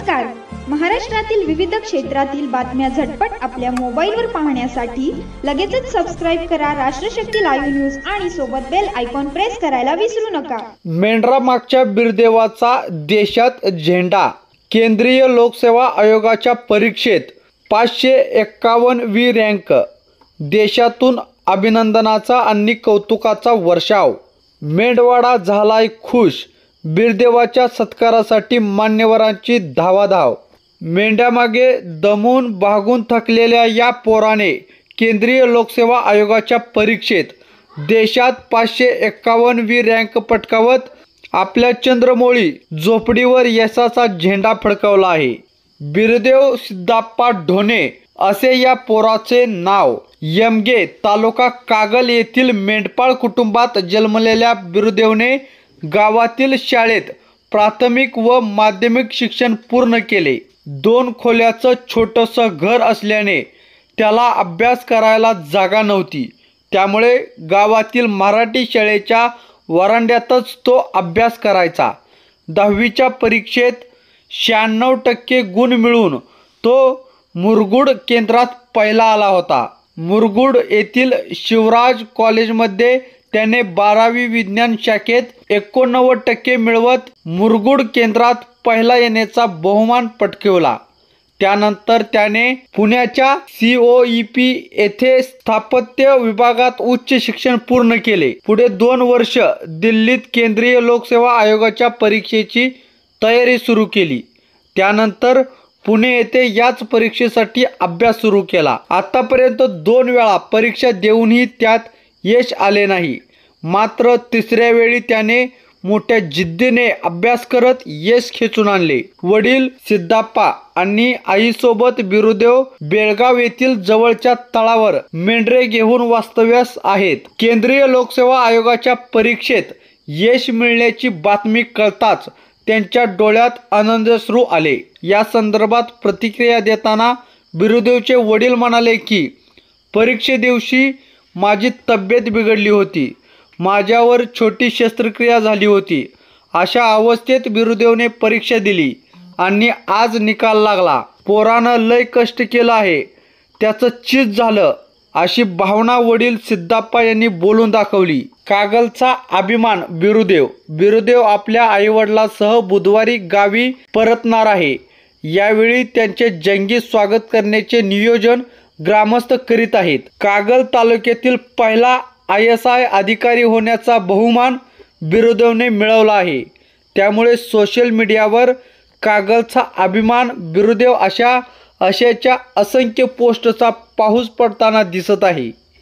नमस्कार. महाराष्ट्रातील विविध क्षेत्रातील बातम्या झटपट आपल्या मोबाईलवर पाहण्यासाठी लगेचच सबस्क्राइब करा राष्ट्रशक्ती लाईव्ह न्यूज आणि सोबत बेल आयकॉन प्रेस करायला विसरू नका. मेंढरा मागच्या बिरदेवाचा देशात झेंडा. केंद्रीय लोकसेवा आयोगाच्या परीक्षेत 551वी रँक. देशातून अभिनंदनाचा आणि कौतुकाचा वर्षाव. मेंढवाडा झालाय खुश. बिरदेवाच्या सत्कारासाठी मान्यवरांची धावाधाव. मेंढ्यामागे दमून भागून थकलेल्या या पोराने केंद्रीय लोकसेवा आयोगाच्या परीक्षेत देशात 551वी रँक पटकावत आपल्या चंद्रमौळी झोपडीवर यशाचा झेंडा फडकवला आहे. बिरदेव सिद्धप्पा ढोणे असे या पोराचे नाव. यमगे तालुका कागल येथील मेंढपाळ कुटुंबात जन्मलेल्या बिरदेवने गावातील शाळेत प्राथमिक व माध्यमिक शिक्षण पूर्ण केले. 2 खोल्याचं छोटंसं घर असल्याने त्याला अभ्यास करायला जागा नव्हती. त्यामुळे गावातील मराठी शाळेच्या वरांड्यातच तो अभ्यास करायचा. 10वीच्या परीक्षेत 96% गुण मिळवून तो मुरगुड केंद्रात पहिला आला होता. मुरगुड येथील शिवराज कॉलेजमध्ये त्याने 12वी विज्ञान शाखेत 89% मिळवत मुरगुड केंद्रात पहिला येण्याचा बहुमान पटकावला. त्यानंतर त्याने पुण्याच्या COEP येथे स्थापत्य विभागात उच्च शिक्षण पूर्ण केले. पुढे 2 वर्ष दिल्लीत केंद्रीय लोकसेवा आयोगाच्या परीक्षेची तयारी सुरू केली. त्यानंतर पुणे येथे याच परीक्षेसाठी अभ्यास सुरू केला. आतापर्यंत 2 वेळा परीक्षा देऊनही त्यात यश आले नाही. मात्र 3ऱ्या वेळी त्याने मोठ्या जिद्दीने अभ्यास करत यश खेचून आणले. वडील सिद्धप्पा आणि आईसोबत बिरदेव बेळगाव येथील जवळच्या तळावर मेंढरे घेऊन वास्तव्यास आहेत. केंद्रीय लोकसेवा आयोगाच्या परीक्षेत यश मिळण्याची बातमी कळताच त्यांच्या डोळ्यात आनंदाश्रू आले. या संदर्भात प्रतिक्रिया देताना बिरदेवचे वडील म्हणाले की परीक्षेदिवशी माझी तब्येत बिघडली होती. माझ्यावर छोटी शस्त्रक्रिया झाली होती. अशा अवस्थेत बिरदेवने परीक्षा दिली आणि आज निकाल लागला. पोरानं लय कष्ट केलं आहे, त्याचं चीज झालं अशी भावना वडील सिद्धप्पा यांनी बोलून दाखवली. कागलचा अभिमान बिरदेव आपल्या आईवडिलांसह बुधवारी गावी परतणार आहे. यावेळी त्यांचे जंगी स्वागत करण्याचे नियोजन ग्रामस्थ करीत आहेत. कागल तालुक्यातील पहिला ISI अधिकारी होण्याचा बहुमान बिरदेवने मिळवला आहे. त्यामुळे सोशल मीडियावर कागलचा अभिमान बिरदेव अशाच्या असंख्य पोस्टचा पाऊस पडताना दिसत आहे.